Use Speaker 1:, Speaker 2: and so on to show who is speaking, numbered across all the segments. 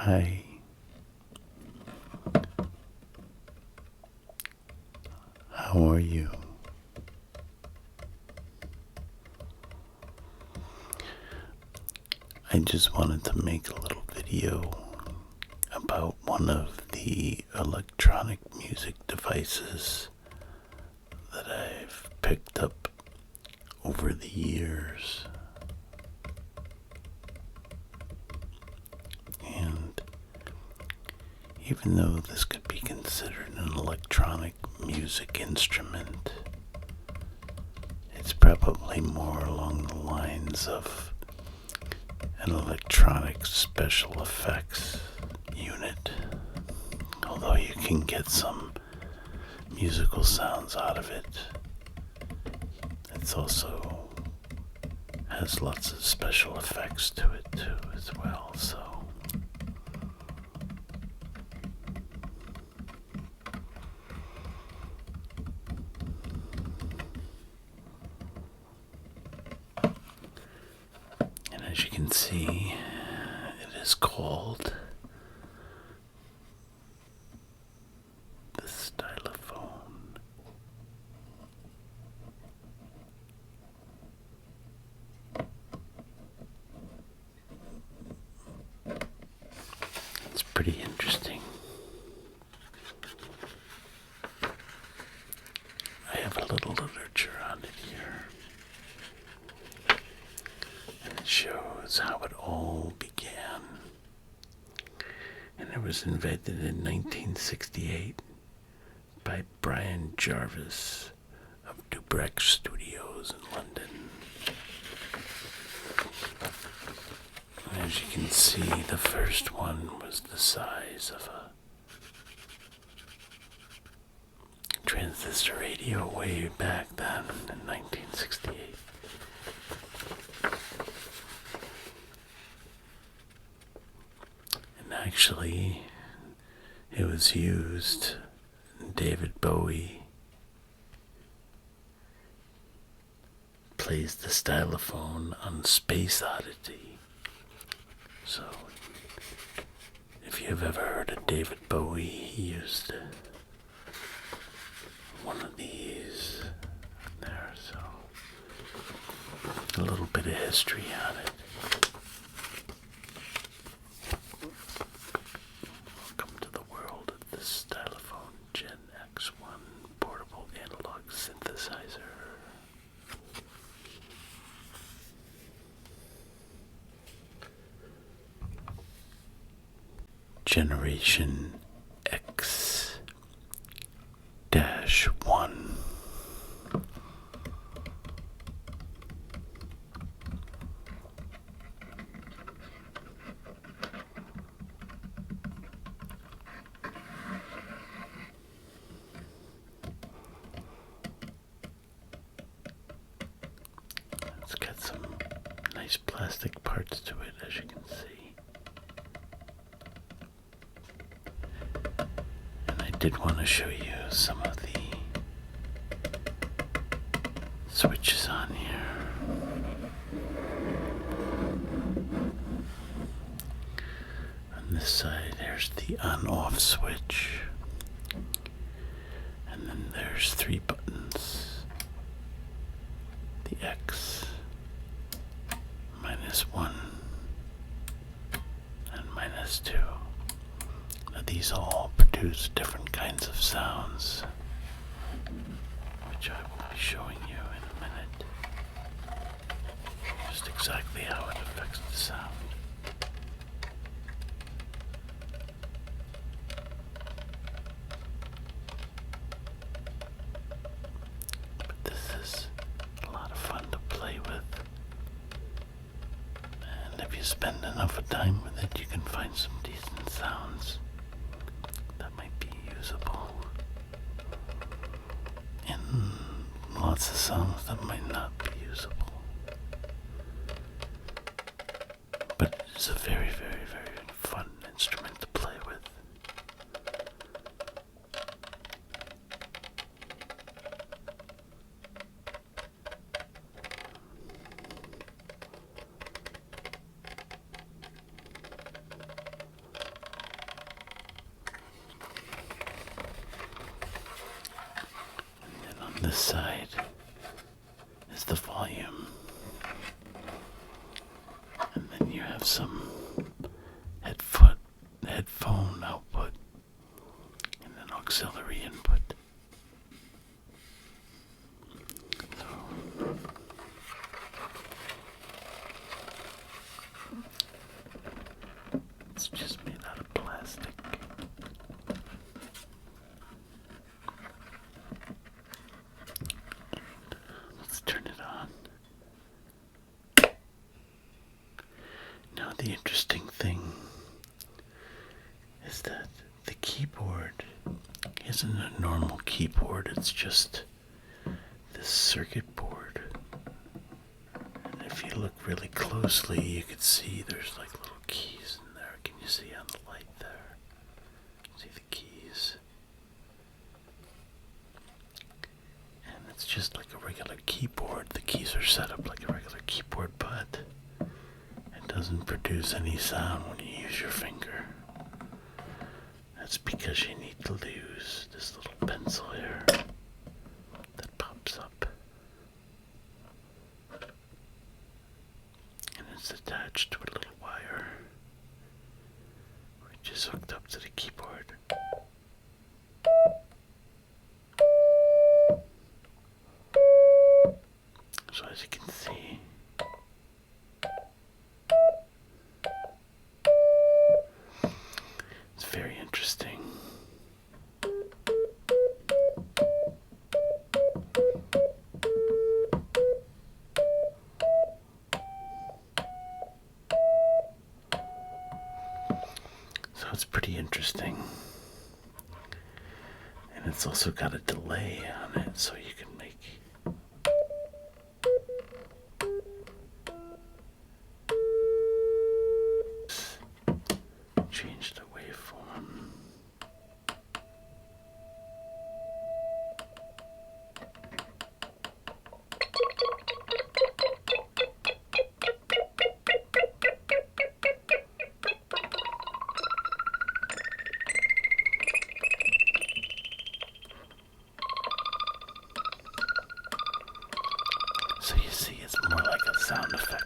Speaker 1: Hi, how are you? I just wanted to make a little video about one of the electronic music devices that I've picked up over the years. And even though this could be considered an electronic music instrument, it's probably more along the lines of an electronic special effects unit, although you can get some musical sounds out of it. It's also has lots of special effects to it too as well, and as you can see, it is called the stylophone. It's pretty interesting. I have a little literature on it here, and it shows how it all began. And it was invented in 1968 by Brian Jarvis of Dubrek Studios in London. And as you can see, the first one was the size of a transistor radio way back then in 1968. And actually, it was used. David Bowie plays the stylophone on Space Oddity. So, if you've ever heard of David Bowie, he used one of these there, so a little bit of history on it. Welcome to the world of the stylophone Gen X1 portable analog synthesizer. Generation X-1. It's got some nice plastic parts to it, as you can see. And I did want to show you some of the switches on here. On this side, there's the on-off switch. And then there's 3 buttons. The X, -1, and -2. Now these all produce different kinds of sounds, which I will be showing you in a minute. Just exactly how it affects the sound. But this is a lot of fun to play with. And if you spend enough time with it, you can find some decent sounds that might be usable. And lots of songs that might not be usable. But it's a very, very, very fun instrument to play with. this side is the volume. And then you have some headphone output and an auxiliary input. So it's just made out of plastic. Let's turn it on. Now the interesting thing is that the keyboard isn't a normal keyboard, it's just this circuit board. And if you look really closely, you can see there's like little keys in there. Can you see on the light there? See the keys? And it's just like a regular keyboard. The keys are set up like a regular keyboard, but it doesn't produce any sound when you use your finger. That's because you need to use this little pencil here that pops up. And it's attached to a little wire which is hooked up to the keyboard. So as you can see, it's very interesting. So it's pretty interesting. And it's also got a delay on it, so you can make change the waveform. So you see, it's more like a sound effect.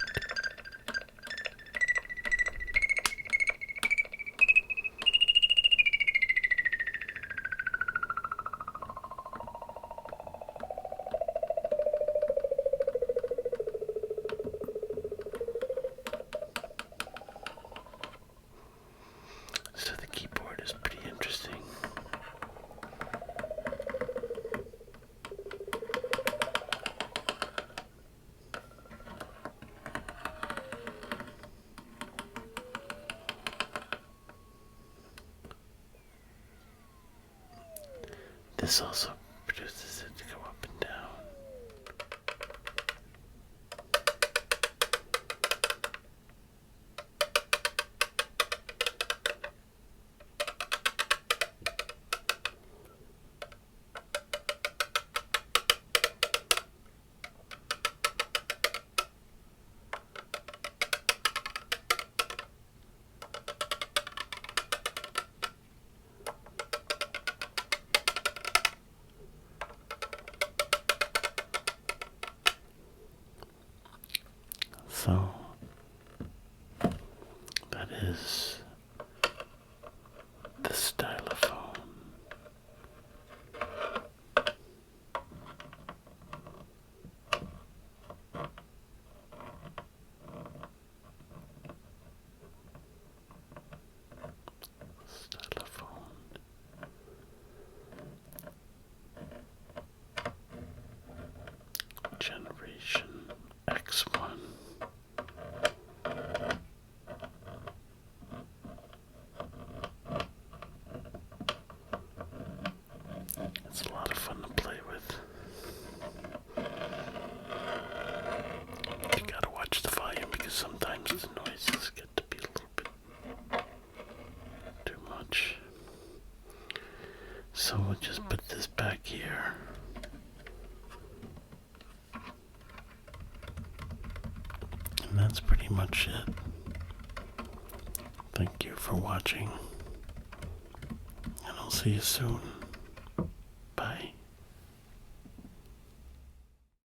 Speaker 1: So the keyboard is pretty interesting. This also produces it to go up and down. So that is the stylophone. Generation X1. It's a lot of fun to play with. You gotta watch the volume because sometimes the noises get to be a little bit too much. So we'll just put this back here. And that's pretty much it. Thank you for watching, and I'll see you soon.